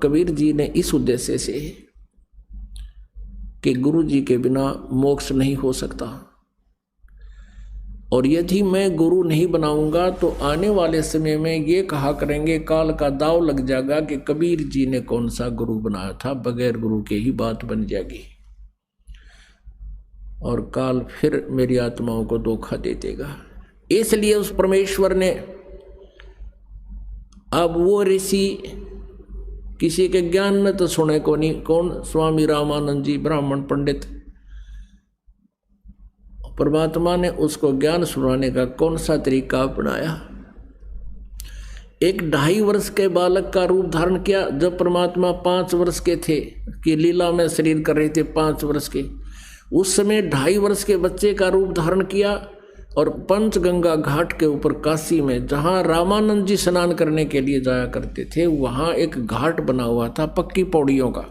कबीर जी ने इस उद्देश्य से कि गुरु जी के बिना मोक्ष नहीं हो सकता, और यदि मैं गुरु नहीं बनाऊंगा तो आने वाले समय में ये कहा करेंगे, काल का दाव लग जाएगा कि कबीर जी ने कौन सा गुरु बनाया था, बगैर गुरु के ही बात बन जाएगी और काल फिर मेरी आत्माओं को धोखा दे देगा। इसलिए उस परमेश्वर ने अब वो ऋषि किसी के ज्ञान न तो सुने को नहीं, कौन? स्वामी रामानंद जी ब्राह्मण पंडित। परमात्मा ने उसको ज्ञान सुनाने का कौन सा तरीका अपनाया? एक 2.5 वर्ष के बालक का रूप धारण किया। जब परमात्मा 5 वर्ष के थे कि लीला में शरीर कर रहे थे 5 वर्ष के, उस समय 2.5 वर्ष के बच्चे का रूप धारण किया और पंचगंगा घाट के ऊपर काशी में, जहाँ रामानंद जी स्नान करने के लिए जाया करते थे, वहाँ एक घाट बना हुआ था पक्की पौड़ियों का।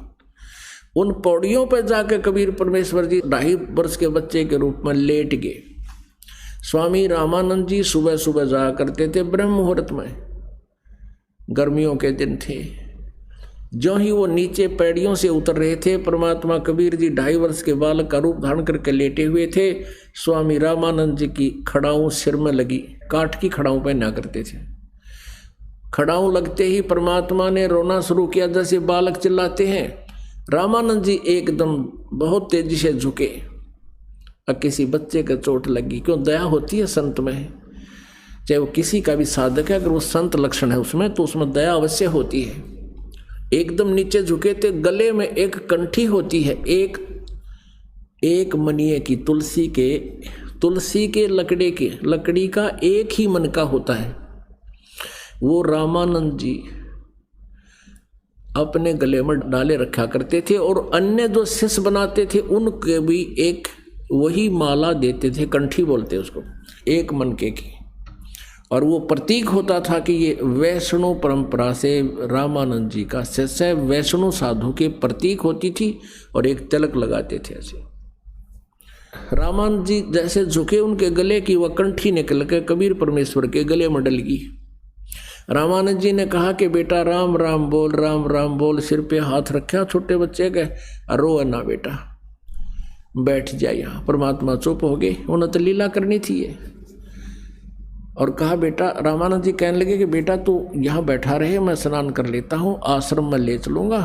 उन पौड़ियों पर जाकर कबीर परमेश्वर जी 2.5 वर्ष के बच्चे के रूप में लेट गए। स्वामी रामानंद जी सुबह सुबह जाया करते थे ब्रह्म मुहूर्त में, गर्मियों के दिन थे। जो ही वो नीचे पैड़ियों से उतर रहे थे, परमात्मा कबीर जी 2.5 वर्ष के बालक का रूप धारण करके लेटे हुए थे। स्वामी रामानंद जी की खड़ाऊं सिर में लगी, काठ की खड़ाऊं पहना करते थे। खड़ाऊं लगते ही परमात्मा ने रोना शुरू किया, जैसे बालक चिल्लाते हैं। रामानंद जी एकदम बहुत तेजी से झुके। अब किसी बच्चे का चोट लगी, क्यों? दया होती है संत में, चाहे वो किसी का भी साधक है, अगर वो संत लक्षण है उसमें तो उसमें दया अवश्य होती है। एकदम नीचे झुके थे। गले में एक कंठी होती है, एक मनिए की, तुलसी के लकड़ी का एक ही मन का होता है। वो रामानंद जी अपने गले में डाले रखा करते थे और अन्य जो शिष्य बनाते थे उनके भी एक वही माला देते थे, कंठी बोलते उसको, एक मन के की। और वो प्रतीक होता था कि ये वैष्णव परंपरा से रामानंद जी का शिष्य वैष्णव साधु के प्रतीक होती थी, और एक तिलक लगाते थे ऐसे। रामानंद जी जैसे झुके, उनके गले की वह कंठी निकल के कबीर परमेश्वर के गले में डल गई। रामानंद जी ने कहा कि बेटा राम राम बोल, राम राम बोल। सिर पे हाथ रखा छोटे बच्चे के, रो ना बेटा, बैठ जाए यहाँ। परमात्मा चुप हो गए, उन्हें तो लीला करनी थी ये। और कहा बेटा, रामानंद जी कहने लगे कि बेटा तू यहाँ बैठा रहे, मैं स्नान कर लेता हूँ, आश्रम में ले चलूँगा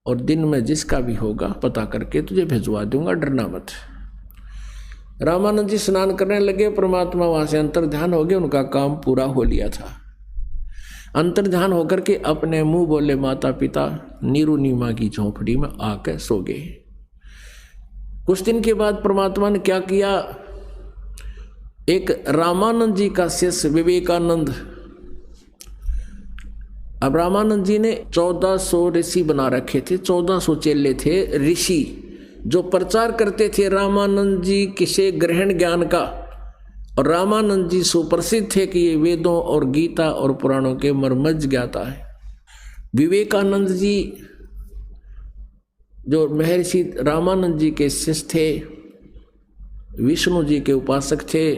और दिन में जिसका भी होगा पता करके तुझे भिजवा दूंगा, डरना मत। रामानंद जी स्नान करने लगे। परमात्मा वहाँ से अंतर ध्यान हो गए, उनका काम पूरा हो लिया था। अंतर ध्यान होकर के अपने मुंह बोले माता पिता नीरू नीमा की झोंपड़ी में आकर सो गए। कुछ दिन के बाद परमात्मा ने क्या किया, एक रामानंद जी का शिष्य विवेकानंद, अब रामानंद जी ने 1400 ऋषि बना रखे थे, 1400 चेले थे ऋषि, जो प्रचार करते थे रामानंद जी किसे ग्रहण ज्ञान का। और रामानंद जी सुप्रसिद्ध थे कि ये वेदों और गीता और पुराणों के मर्मज्ञ ज्ञाता है। विवेकानंद जी जो महर्षि रामानंद जी के शिष्य थे, विष्णु जी के उपासक थे,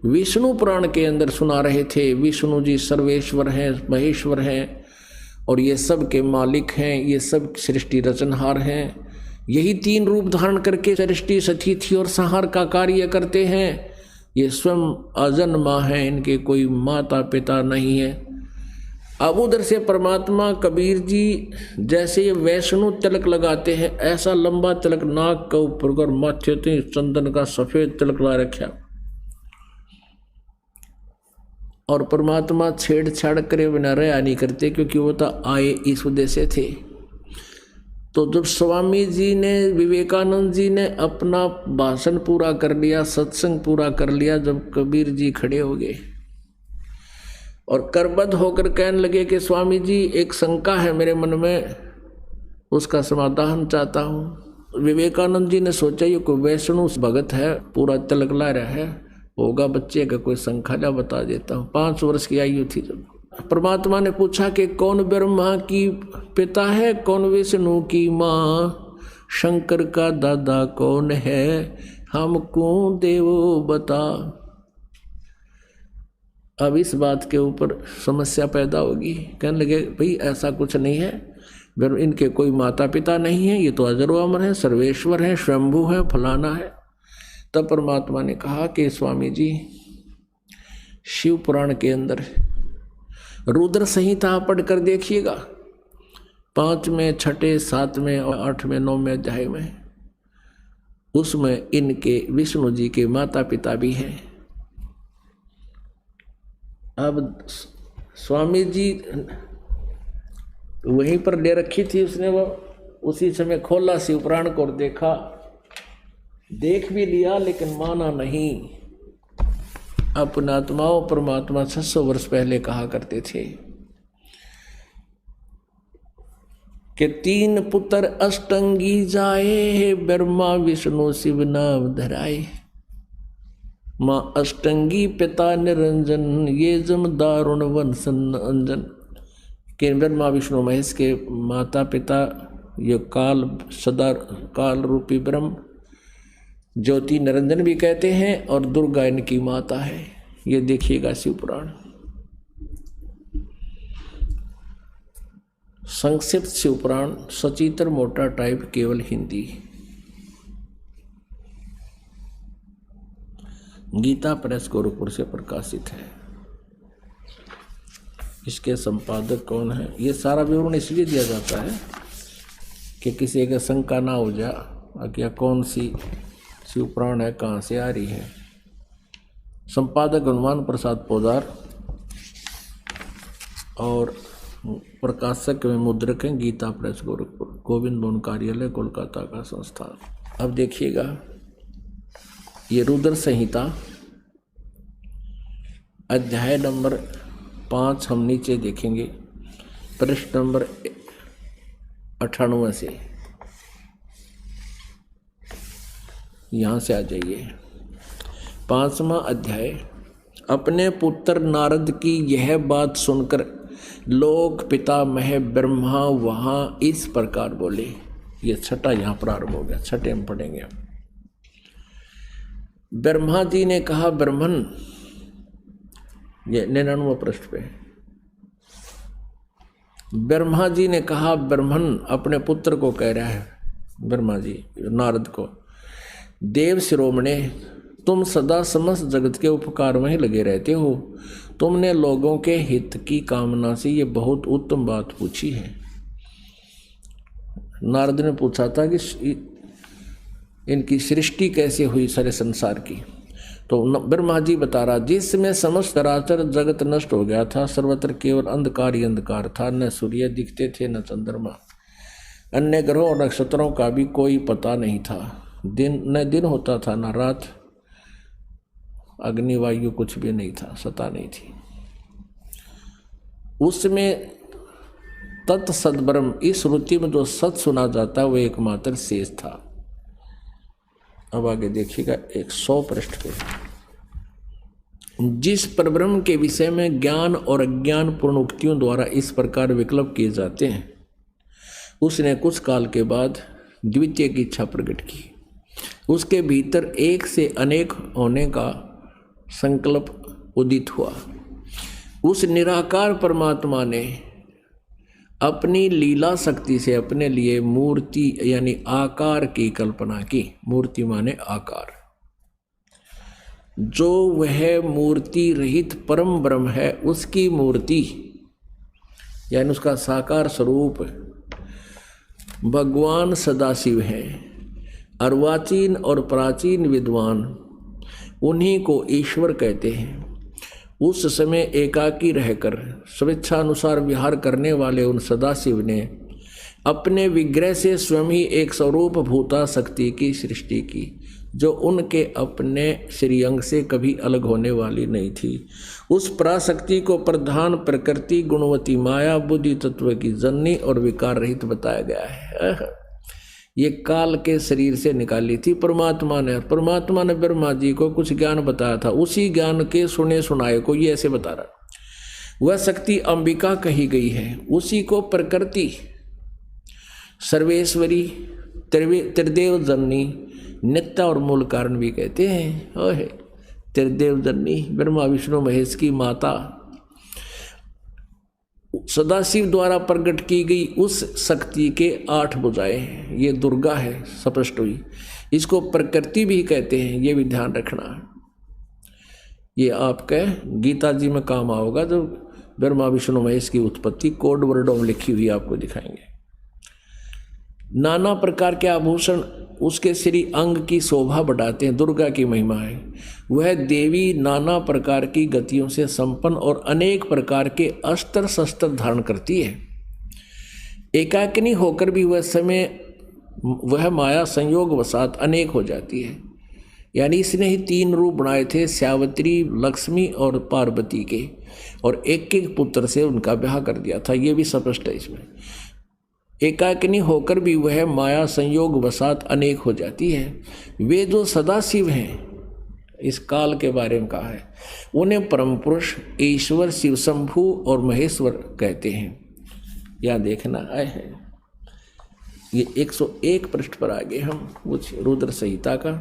विष्णु पुराण के अंदर सुना रहे थे विष्णु जी सर्वेश्वर हैं, महेश्वर हैं और ये सब के मालिक हैं, ये सब सृष्टि रचनहार हैं। यही 3 रूप धारण करके सृष्टि स्थिति और संहार का कार्य करते हैं। ये स्वयं अजन्मा है, इनके कोई माता पिता नहीं है। अब उधर से परमात्मा कबीर जी जैसे ये वैष्णव तिलक लगाते हैं, ऐसा लंबा तिलक नाक का ऊपर कर माथे ते चंदन का सफेद तिलक ला रखा, और परमात्मा छेड़छाड़ करे बिना रहा नहीं करते, क्योंकि वो तो आए इस उद्देश्य थे। तो जब स्वामी जी ने, विवेकानंद जी ने अपना भाषण पूरा कर लिया, सत्संग पूरा कर लिया, जब कबीर जी खड़े हो गए और करबद्ध होकर कहने लगे कि स्वामी जी एक शंका है मेरे मन में, उसका समाधान चाहता हूँ। विवेकानंद जी ने सोचा ये कोई वैष्णव भगत है, पूरा तिलक ला रहा है, होगा बच्चे का कोई शंका, जा बता देता हूँ। 5 वर्ष की आयु थी जब। परमात्मा ने पूछा कि कौन ब्रह्मा की पिता है, कौन विष्णु की माँ, शंकर का दादा कौन है, हमको देवो बता। अब इस बात के ऊपर समस्या पैदा होगी। कहने लगे भाई ऐसा कुछ नहीं है, इनके कोई माता पिता नहीं है, ये तो अजर व अमर है, सर्वेश्वर है, स्वयंभू है, फलाना है। तब परमात्मा ने कहा कि स्वामी जी शिव पुराण के अंदर रुद्र संहिता पढ़कर देखिएगा, 5वें, 6ठे, 7वें और 8वें, 9वें अध्याय में, उसमें इनके विष्णु जी के माता पिता भी हैं। अब स्वामी जी वहीं पर ले रखी थी उसने, वो उसी समय खोला शिव पुराण को और देखा, देख भी लिया लेकिन माना नहीं। अपना आत्माओं परमात्मा 600 वर्ष पहले कहा करते थे कि 3 पुत्र अष्टंगी जाए, ब्रह्मा विष्णु शिव नाम धराए। माँ अष्टंगी पिता निरंजन, ये जम दारुण वंशन अंजन। कि ब्रह्मा विष्णु महेश के माता पिता ये काल सदा काल रूपी ब्रह्म, ज्योति निरंजन भी कहते हैं, और दुर्गा इनकी माता है। ये देखिएगा शिव पुराण। संक्षिप्त शिव पुराण, सचित्र मोटा टाइप, केवल हिंदी। गीता प्रेस गोरखपुर से प्रकाशित है। इसके संपादक कौन है? ये सारा विवरण इसलिए दिया जाता है कि किसी का शंका ना हो जाए कि कौन सी शिव पुराण है, कहाँ से आ रही है। संपादक हनुमान प्रसाद पोदार और प्रकाशक में मुद्रक हैं गीता प्रेस गोरखपुर, गोविंद भवन कार्यालय कोलकाता का संस्थान। अब देखिएगा ये रुद्र संहिता अध्याय नंबर 5 हम नीचे देखेंगे, पृष्ठ नंबर 98 से, यहाँ से आ जाइए। 5वां अध्याय। अपने पुत्र नारद की यह बात सुनकर लोक पितामह ब्रह्मा वहाँ इस प्रकार बोले। ये 6ठा यहाँ प्रारंभ हो गया, 6ठे हम पढ़ेंगे। ब्रह्मा जी ने कहा, ब्रह्मन, ये 99 पृष्ठ पे, ब्रह्मा जी ने कहा, ब्रह्मन अपने पुत्र को कह रहा है, ब्रह्मा जी नारद को, देव शिरोमणे, तुम सदा समस्त जगत के उपकार में ही लगे रहते हो। तुमने लोगों के हित की कामना से ये बहुत उत्तम बात पूछी है। नारद ने पूछा था कि इनकी सृष्टि कैसे हुई सारे संसार की, तो ब्रह्मा जी बता रहा, जिसमें समस्त चराचर जगत नष्ट हो गया था, सर्वत्र केवल अंधकार ही अंधकार था, न सूर्य दिखते थे न चंद्रमा, अन्य ग्रहों और नक्षत्रों का भी कोई पता नहीं था, न दिन होता था न रात, अग्निवायु कुछ भी नहीं था, सता नहीं थी। उसमें तत्सद्ब्रह्म, इस श्रुति में जो सत सुना जाता है वो एकमात्र शेष था। अब आगे देखिएगा 100 पृष्ठ पे, जिस परब्रह्म के विषय में ज्ञान और अज्ञान पूर्ण उक्तियों द्वारा इस प्रकार विकल्प किए जाते हैं, उसने कुछ काल के बाद द्वितीय की इच्छा प्रकट की। उसके भीतर एक से अनेक होने का संकल्प उदित हुआ। उस निराकार परमात्मा ने अपनी लीला शक्ति से अपने लिए मूर्ति यानी आकार की कल्पना की। मूर्ति माने आकार। जो वह मूर्ति रहित परम ब्रह्म है, उसकी मूर्ति यानी उसका साकार स्वरूप भगवान सदाशिव है। अर्वाचीन और प्राचीन विद्वान उन्हीं को ईश्वर कहते हैं। उस समय एकाकी रहकर स्वेच्छानुसार विहार करने वाले उन सदाशिव ने अपने विग्रह से स्वयं ही एक स्वरूप भूता शक्ति की सृष्टि की, जो उनके अपने श्रीअंग से कभी अलग होने वाली नहीं थी। उस पराशक्ति को प्रधान प्रकृति गुणवती माया बुद्धि तत्व की जननी और विकार रहित बताया गया है। ये काल के शरीर से निकाली थी परमात्मा ने। परमात्मा ने ब्रह्मा जी को कुछ ज्ञान बताया था, उसी ज्ञान के सुने सुनाए को ये ऐसे बता रहा। वह शक्ति अंबिका कही गई है। उसी को प्रकृति सर्वेश्वरी त्रिदेव जननी नित्य और मूल कारण भी कहते हैं। ओहे त्रिदेव जननी ब्रह्मा विष्णु महेश की माता, सदाशिव द्वारा प्रकट की गई उस शक्ति के 8 भुजाएं हैं। ये दुर्गा है, स्पष्ट हुई। इसको प्रकृति भी कहते हैं, ये भी ध्यान रखना है। ये आपके गीता जी में काम आओगा, जो ब्रह्मा विष्णु महेश की उत्पत्ति कोड वर्डों में लिखी हुई आपको दिखाएंगे। नाना प्रकार के आभूषण उसके श्री अंग की शोभा बढ़ाते हैं। दुर्गा की महिमा है, वह देवी नाना प्रकार की गतियों से संपन्न और अनेक प्रकार के अस्त्र शस्त्र धारण करती है। एकाकिनी होकर भी वह माया संयोग वसात अनेक हो जाती है। यानी इसने ही 3 रूप बनाए थे, श्यावत्री, लक्ष्मी और पार्वती के, और एक एक पुत्र से उनका ब्याह कर दिया था। ये भी स्पष्ट है इसमें। एकाकिनी होकर भी वह माया संयोग वसात अनेक हो जाती है। वे जो सदाशिव हैं, इस काल के बारे में कहा है, उन्हें परम पुरुष, ईश्वर, शिव शंभु और महेश्वर कहते हैं। यहाँ देखना है, ये 101 पृष्ठ पर आगे हम कुछ रुद्र संहिता का।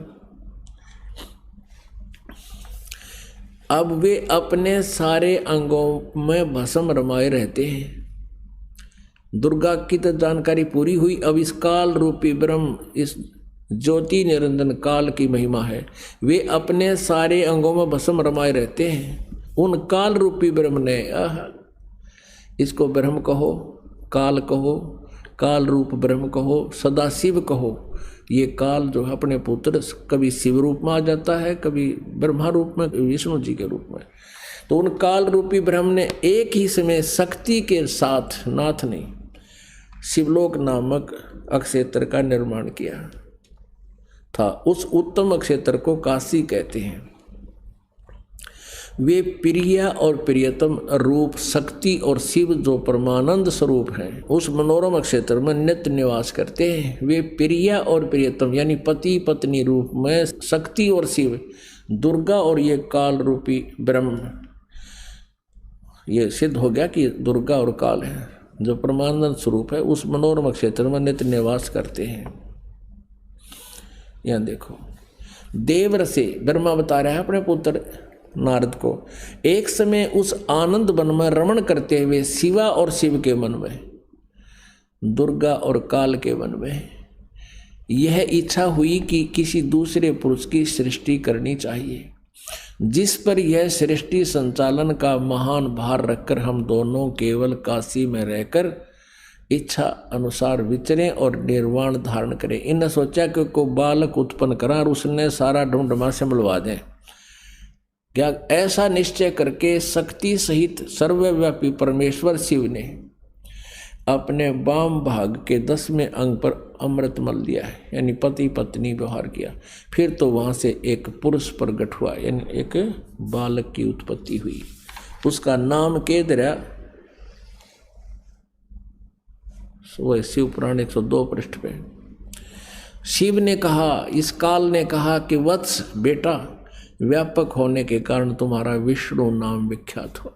अब वे अपने सारे अंगों में भस्म रमाए रहते हैं। दुर्गा की तो जानकारी पूरी हुई। अब इस काल रूपी ब्रह्म, इस ज्योति निरंजन काल की महिमा है। वे अपने सारे अंगों में भस्म रमाए रहते हैं। उन काल रूपी ब्रह्म ने, इसको ब्रह्म कहो, काल कहो, काल रूप ब्रह्म कहो, सदाशिव कहो। ये काल जो है अपने पुत्र, कभी शिव रूप में आ जाता है, कभी ब्रह्मा रूप में, विष्णु जी के रूप में। तो उन काल रूपी ब्रह्म ने एक ही समय शक्ति के साथ, नाथ ने शिवलोक नामक अक्षेत्र का निर्माण किया था। उस उत्तम अक्षेत्र को काशी कहते हैं। वे प्रिय और प्रियतम रूप शक्ति और शिव जो परमानंद स्वरूप हैं, उस मनोरम क्षेत्र में नित्य निवास करते हैं। वे प्रिय और प्रियतम यानी पति पत्नी रूप में शक्ति और शिव, दुर्गा और ये काल रूपी ब्रह्म, ये सिद्ध हो गया कि दुर्गा और काल है जो परमानंद स्वरूप है, उस मनोरम क्षेत्र में नित्य निवास करते हैं। यहाँ देखो, देवर से ब्रह्मा बता रहा है अपने पुत्र नारद को, एक समय उस आनंद वन में रमण करते हुए शिवा और शिव के मन में, दुर्गा और काल के मन में यह इच्छा हुई कि किसी दूसरे पुरुष की सृष्टि करनी चाहिए, जिस पर यह सृष्टि संचालन का महान भार रखकर हम दोनों केवल काशी में रहकर इच्छा अनुसार विचरें और निर्वाण धारण करें। इन्हें सोचा कि को बालक उत्पन्न करा और उसने सारा ढूंढमा से मिलवा दें। क्या ऐसा निश्चय करके शक्ति सहित सर्वव्यापी परमेश्वर शिव ने अपने वाम भाग के 10वें अंग पर अमृत मल दिया है, यानी पति पत्नी व्यवहार किया। फिर तो वहां से एक पुरुष प्रकट हुआ, यानी एक बालक की उत्पत्ति हुई। उसका नाम के दरिया, वो शिव पुराण 102 पृष्ठ पे। शिव ने कहा, इस काल ने कहा कि वत्स बेटा, व्यापक होने के कारण तुम्हारा विष्णु नाम विख्यात हुआ।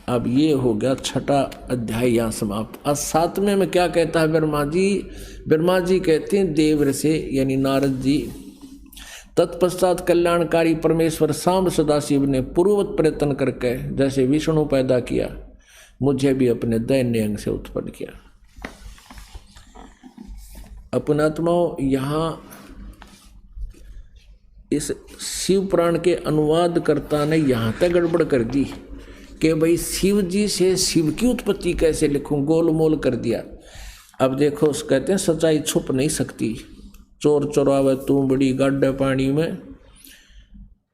अब ये हो गया 6ठा अध्याय यहाँ समाप्त। अब 7वें में क्या कहता है ब्रह्मा जी? ब्रह्मा जी कहते हैं देवर से, यानी नारद जी, तत्पश्चात कल्याणकारी परमेश्वर सांब सदाशिव ने पूर्ववत प्रयत्न करके जैसे विष्णु पैदा किया, मुझे भी अपने दैन्य अंग से उत्पन्न किया। अपनात्माओं, यहाँ इस शिव पुराण के अनुवादकर्ता ने यहाँ तक गड़बड़ कर दी कि भाई शिव जी से शिव की उत्पत्ति कैसे लिखूं, गोलमोल कर दिया। अब देखो, कहते हैं सच्चाई छुप नहीं सकती। चोर चोरावे तू बड़ी गाड्डे पानी में,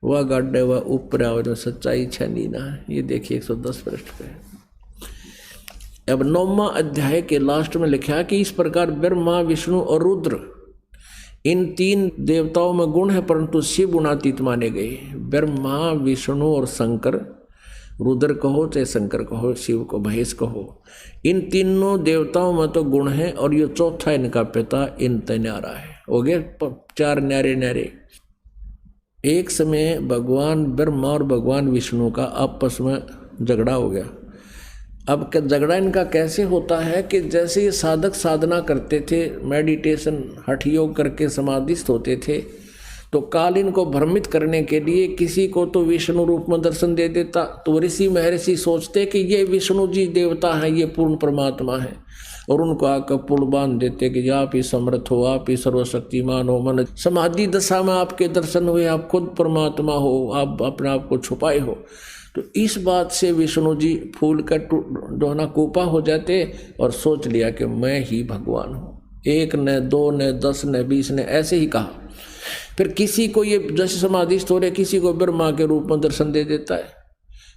वह गाड्डे वह ऊपर आवे, सच्चाई छनी ना। ये देखिए 110 पृष्ठ पे। अब 9वां अध्याय के लास्ट में लिखा कि इस प्रकार ब्रह्मा, विष्णु और रुद्र, इन 3 देवताओं में गुण है परंतु शिव गुणातीत माने गए। ब्रह्मा, विष्णु और शंकर, रुद्र कहो चाहे शंकर कहो, शिव को महेश कहो, इन तीनों देवताओं में तो गुण है, और ये चौथा इनका पिता इन न्यारा है। हो गए 4 न्यारे न्यारे। एक समय भगवान ब्रह्मा और भगवान विष्णु का आपस में झगड़ा हो गया। अब झगड़ा इनका कैसे होता है कि जैसे ये साधक साधना करते थे, मेडिटेशन हठ योग करके समाधिस्थ होते थे, तो काल इनको भ्रमित करने के लिए किसी को तो विष्णु रूप में दर्शन दे देता, तो ऋषि महर्षि सोचते कि ये विष्णु जी देवता है, ये पूर्ण परमात्मा है, और उनको आकर पुल बांध देते कि आप ही समर्थ हो, आप ही सर्वशक्तिमान हो। मन समाधि दशा में आपके दर्शन हुए, आप खुद परमात्मा हो, आप अपने आप को छुपाए हो। तो इस बात से विष्णु जी फूल कर दोहना कोपा हो जाते और सोच लिया कि मैं ही भगवान हूँ। 1 ने 2 ने 10 ने 20 ने ऐसे ही कहा। फिर किसी को ये जैसे समाधिस्थ हो रहे, किसी को ब्रह्मा के रूप में दर्शन दे देता है,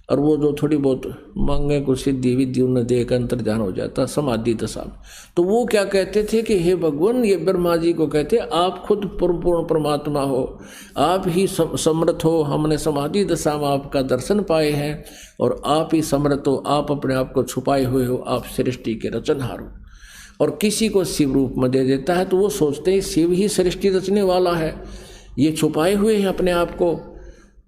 और वो जो थोड़ी बहुत मांगे कुछ सिद्धि विद्धि उन्हें देख अंतर्ध्यान हो जाता समाधि दशा में। तो वो क्या कहते थे कि हे भगवान, ये ब्रह्मा जी को कहते आप खुद पूर्ण परमात्मा हो, आप ही समर्थ हो, हमने समाधि दशा में आपका दर्शन पाए हैं, और आप ही समर्थ हो, आप अपने आप को छुपाए हुए हो, आप सृष्टि के रचनहार हो। और किसी को शिव रूप में दे देता है तो वो सोचते हैं शिव ही सृष्टि रचने वाला है, ये छुपाए हुए हैं अपने आप को।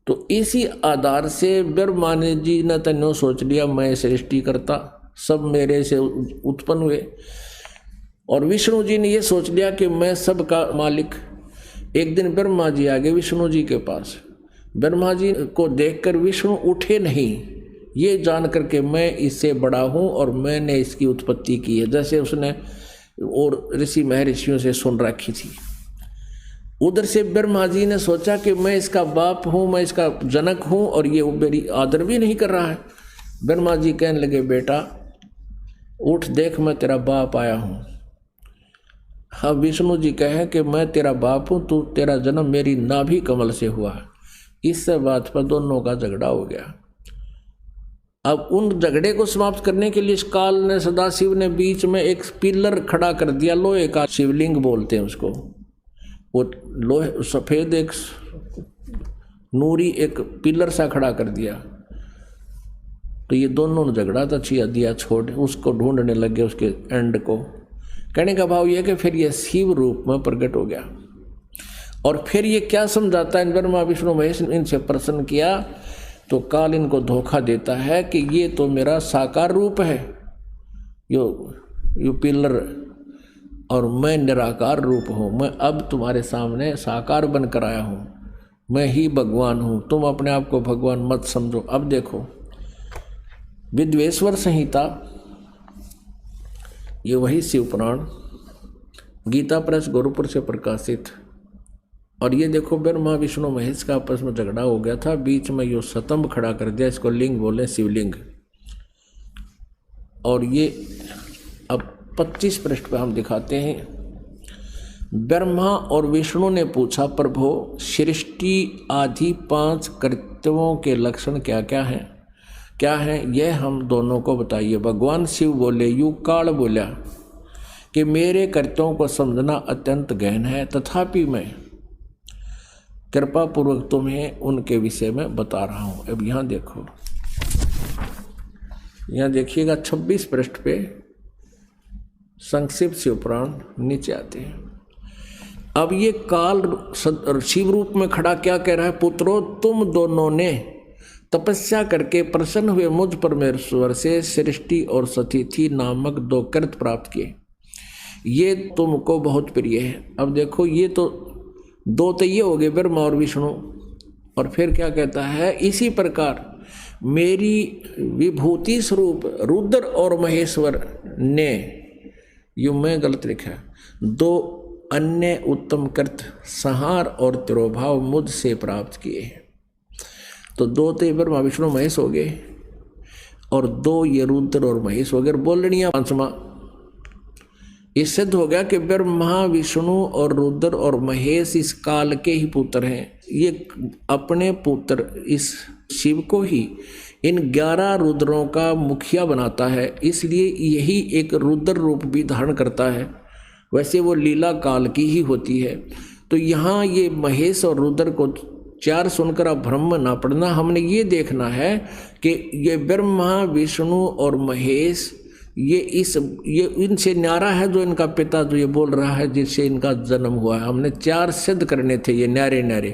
तो इसी आधार से ब्रह्मा जी ने तन्नो सोच लिया मैं सृष्टि करता, सब मेरे से उत्पन्न हुए। और विष्णु जी ने ये सोच लिया कि मैं सबका मालिक। एक दिन ब्रह्मा जी आ गए विष्णु जी के पास। ब्रह्मा जी को देखकर विष्णु उठे नहीं, ये जान करके मैं इससे बड़ा हूँ और मैंने इसकी उत्पत्ति की है, जैसे उसने और ऋषि महर्षियों से सुन रखी थी। उधर से ब्रह्मा जी ने सोचा कि मैं इसका बाप हूँ, मैं इसका जनक हूँ, और ये मेरी आदर भी नहीं कर रहा है। ब्रह्मा जी कहने लगे बेटा उठ देख, मैं तेरा बाप आया हूँ। हाँ, विष्णु जी कहे कि मैं तेरा बाप हूँ, तू तेरा जन्म मेरी नाभि कमल से हुआ है। इस बात पर दोनों का झगड़ा हो गया। अब उन झगड़े को समाप्त करने के लिए इस काल ने, सदाशिव ने बीच में एक पिलर खड़ा कर दिया, लोहे का, शिवलिंग बोलते हैं उसको। वो लोहे सफ़ेद एक नूरी एक पिलर सा खड़ा कर दिया। तो ये दोनों ने झगड़ा था, छिया दिया छोड़, उसको ढूंढने लगे उसके एंड को। कहने का भाव यह कि फिर ये शिव रूप में प्रकट हो गया। और फिर ये क्या समझाता है, ब्रह्मा विष्णु महेश इनसे प्रसन्न किया तो काल इनको धोखा देता है कि ये तो मेरा साकार रूप है, यो पिलर, और मैं निराकार रूप हूँ। मैं अब तुम्हारे सामने साकार बनकर आया हूँ, मैं ही भगवान हूँ, तुम अपने आप को भगवान मत समझो। अब देखो विद्वेश्वर संहिता, ये वही शिव पुराण गीता प्रेस गोरखपुर से प्रकाशित। और ये देखो ब्रह्मा विष्णु महेश का आपस में झगड़ा हो गया था, बीच में यो स्तंभ खड़ा कर दिया, इसको लिंग बोले, शिवलिंग। और ये अब 25 पृष्ठ पे हम दिखाते हैं। ब्रह्मा और विष्णु ने पूछा प्रभु सृष्टि आदि 5 कर्तव्यों के लक्षण क्या क्या हैं यह हम दोनों को बताइए। भगवान शिव बोले, युग काल बोला कि मेरे कर्तव्यों को समझना अत्यंत गहन है, तथापि मैं कृपा पूर्वक तुम्हें उनके विषय में बता रहा हूँ। अब यहाँ देखो, यहाँ देखिएगा 26 पृष्ठ पे संक्षिप्त शिव पुराण नीचे आते हैं। अब ये काल शिव रूप में खड़ा क्या कह रहा है, पुत्रों तुम दोनों ने तपस्या करके प्रसन्न हुए मुझ परमेश्वर से सृष्टि और सतिथि नामक 2 कृत प्राप्त किए, ये तुमको बहुत प्रिय है। अब देखो ये तो 2 तो ये हो गए ब्रह्मा और विष्णु। और फिर क्या कहता है, इसी प्रकार मेरी विभूति स्वरूप रुद्र और महेश्वर ने, यू मैं गलत लिखा है, 2 अन्य उत्तम कृत संहार और तिरोभाव मुझसे प्राप्त किए हैं। तो 2 तो ब्रह्मा विष्णु महेश हो गए, और 2 ये रुद्र और महेश हो गए। बोलनिया 5वां इस सिद्ध हो गया कि ब्रह्मा विष्णु और रुद्र और महेश इस काल के ही पुत्र हैं। ये अपने पुत्र इस शिव को ही इन 11 रुद्रों का मुखिया बनाता है, इसलिए यही एक रुद्र रूप भी धारण करता है। वैसे वो लीला काल की ही होती है। तो यहाँ ये महेश और रुद्र को 4 सुनकर अब भ्रम ना पड़ना, हमने ये देखना है कि ये ब्रह्मा विष्णु और महेश ये इनसे न्यारा है जो इनका पिता जो ये बोल रहा है जिससे इनका जन्म हुआ है। हमने 4 सिद्ध करने थे ये न्यारे न्यारे।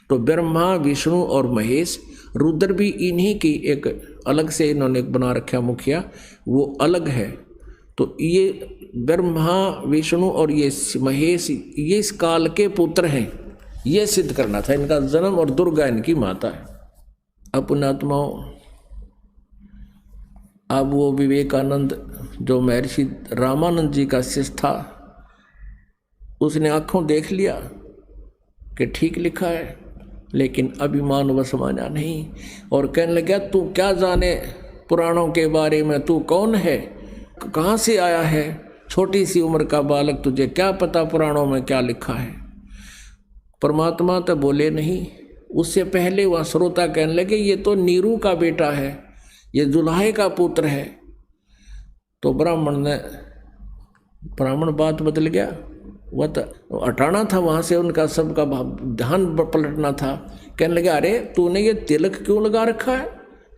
तो ब्रह्मा विष्णु और महेश, रुद्र भी इन्हीं की एक अलग से इन्होंने बना रखा मुखिया, वो अलग है। तो ये ब्रह्मा विष्णु और ये महेश ये इस काल के पुत्र हैं। ये सिद्ध करना था। इनका जन्म और दुर्गा इनकी माता है। अब पुण्यात्माओं, अब वो विवेकानंद जो महर्षि रामानंद जी का शिष्य था, उसने आंखों देख लिया कि ठीक लिखा है, लेकिन अभिमान वश माना नहीं और कहने लगा तू क्या जाने पुराणों के बारे में, तू कौन है, कहाँ से आया है, छोटी सी उम्र का बालक, तुझे क्या पता पुराणों में क्या लिखा है। परमात्मा तो बोले नहीं। उससे पहले वह श्रोता कहने लगे ये तो नीरू का बेटा है, ये जुलाहे का पुत्र है। तो ब्राह्मण बात बदल गया। वह तो हटाना था वहाँ से, उनका सबका ध्यान पलटना था। कहने लगे अरे तूने ये तिलक क्यों लगा रखा है,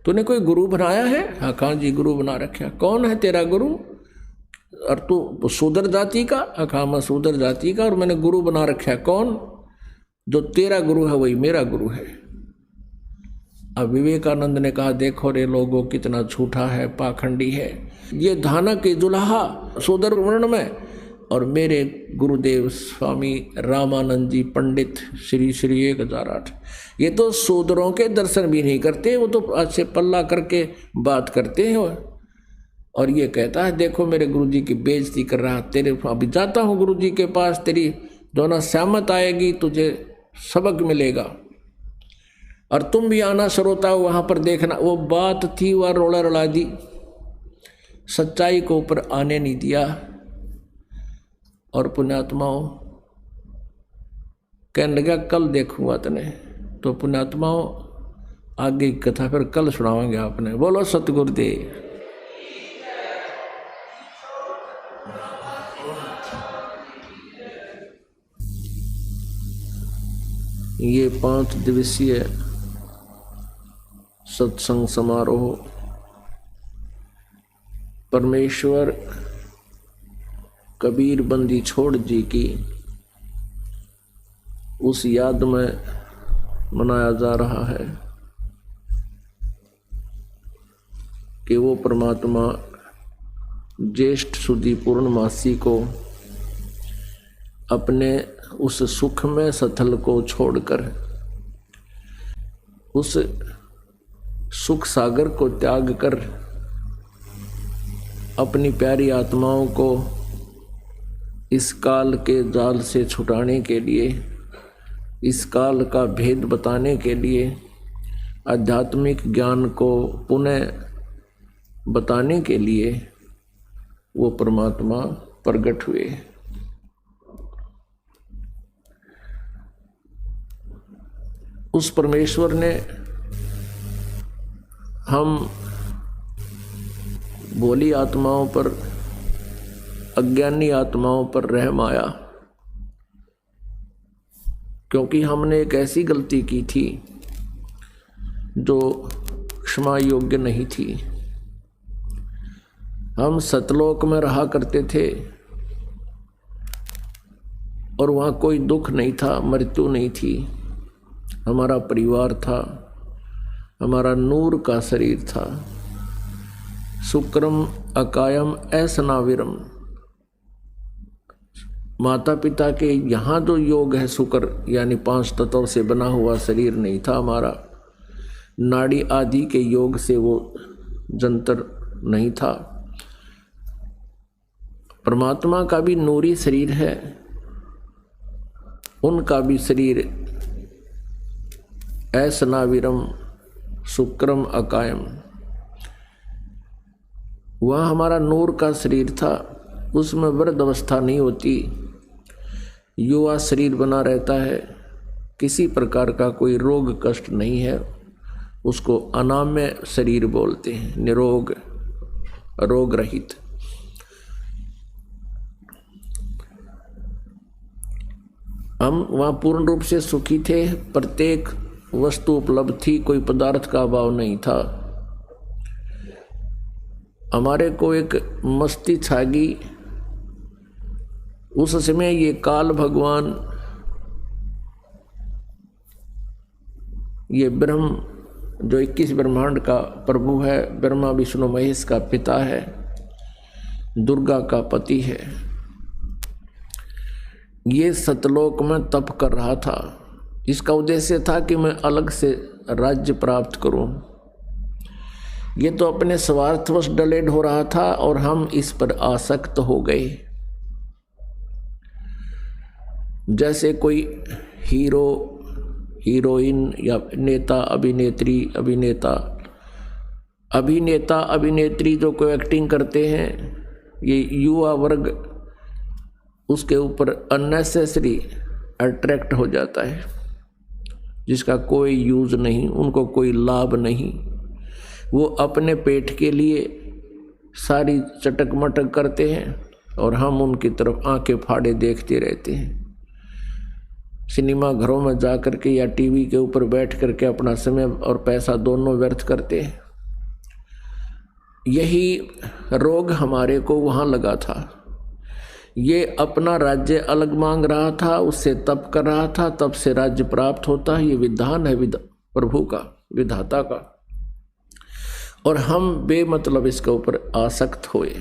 तूने कोई गुरु बनाया है? हाँ कहाँ जी गुरु बना रखा। कौन है तेरा गुरु? और तू शूद्र जाति का? हाँ मैं शूद्र जाति का और मैंने गुरु बना रखा है। कौन? जो तेरा गुरु है वही मेरा गुरु है। अब विवेकानंद ने कहा देखो रे लोगों कितना झूठा है, पाखंडी है। ये धानक जुलाहा शूद्र वर्ण में, और मेरे गुरुदेव स्वामी रामानंद जी पंडित श्री 1008, ये तो शूद्रों के दर्शन भी नहीं करते, वो तो अच्छे पल्ला करके बात करते हैं। और ये कहता है देखो मेरे गुरुजी की बेइज्जती कर रहा। तेरे अभी जाता हूँ गुरुजी के पास, तेरी दोनों सहमत आएगी, तुझे सबक मिलेगा और तुम भी आना श्रोता हो वहाँ पर देखना। वो बात थी वह रोड़ा रड़ा दी, सच्चाई को ऊपर आने नहीं दिया। और पुण्यात्माओं कहने लगा कल देखूंगा तने। तो पुण्यात्माओं आगे की कथा फिर कल सुनावांगे आपने। बोलो सतगुरुदेव। ये 5 दिवसीय सत्संग समारोह परमेश्वर कबीर बंदी छोड़ जी की उस याद में मनाया जा रहा है कि वो परमात्मा ज्येष्ठ सुदी पूर्णमासी को अपने उस सुख में सथल को छोड़कर उस सुख सागर को त्याग कर अपनी प्यारी आत्माओं को इस काल के जाल से छुटाने के लिए, इस काल का भेद बताने के लिए, आध्यात्मिक ज्ञान को पुनः बताने के लिए वो परमात्मा प्रकट हुए। उस परमेश्वर ने हम भोली आत्माओं पर, अज्ञानी आत्माओं पर रहम आया, क्योंकि हमने एक ऐसी गलती की थी जो क्षमा योग्य नहीं थी। हम सतलोक में रहा करते थे और वहाँ कोई दुख नहीं था, मृत्यु नहीं थी। हमारा परिवार था, हमारा नूर का शरीर था। शुक्रम अकायम ऐसनाविरम, माता पिता के यहाँ जो योग है शुक्र यानी 5 तत्वों से बना हुआ शरीर नहीं था हमारा। नाड़ी आदि के योग से वो जंतर नहीं था। परमात्मा का भी नूरी शरीर है, उनका भी शरीर ऐसनाविरम शुक्रम अकायम, वह हमारा नूर का शरीर था। उसमें वृद्ध अवस्था नहीं होती, युवा शरीर बना रहता है, किसी प्रकार का कोई रोग कष्ट नहीं है। उसको अनाम्य शरीर बोलते हैं, निरोग रोग रहित। हम वहाँ पूर्ण रूप से सुखी थे, प्रत्येक वस्तु उपलब्ध थी, कोई पदार्थ का अभाव नहीं था। हमारे को एक मस्ती छागी। उस समय ये काल भगवान, ये ब्रह्म जो 21 ब्रह्मांड का प्रभु है, ब्रह्मा विष्णु महेश का पिता है, दुर्गा का पति है, ये सतलोक में तप कर रहा था। इसका उद्देश्य था कि मैं अलग से राज्य प्राप्त करूं। ये तो अपने स्वार्थवश डलेड हो रहा था और हम इस पर आसक्त हो गए। जैसे कोई हीरो हीरोइन या नेता अभिनेत्री जो कोई एक्टिंग करते हैं, ये युवा वर्ग उसके ऊपर अननेसेसरी अट्रैक्ट हो जाता है, जिसका कोई यूज़ नहीं, उनको कोई लाभ नहीं। वो अपने पेट के लिए सारी चटक मटक करते हैं और हम उनकी तरफ आंखें फाड़े देखते रहते हैं। सिनेमा घरों में जा कर के या टीवी के ऊपर बैठ कर के अपना समय और पैसा दोनों व्यर्थ करते हैं। यही रोग हमारे को वहाँ लगा था। ये अपना राज्य अलग मांग रहा था, उससे तप कर रहा था, तब से राज्य प्राप्त होता है। ये विधान है प्रभु का, विधाता का, और हम बेमतलब इसके ऊपर आसक्त हुए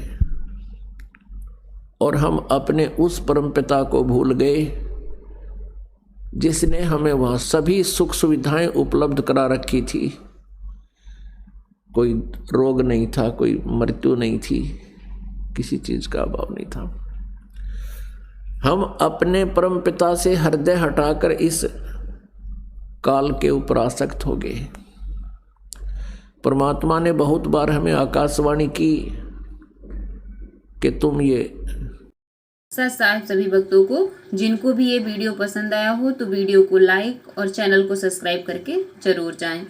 और हम अपने उस परमपिता को भूल गए जिसने हमें वहाँ सभी सुख सुविधाएं उपलब्ध करा रखी थी। कोई रोग नहीं था, कोई मृत्यु नहीं थी, किसी चीज का अभाव नहीं था। हम अपने परमपिता से हृदय हटाकर इस काल के ऊपर आसक्त हो गए। परमात्मा ने बहुत बार हमें आकाशवाणी की कि तुम ये साहब सभी भक्तों को, जिनको भी ये वीडियो पसंद आया हो तो वीडियो को लाइक और चैनल को सब्सक्राइब करके जरूर जाएं।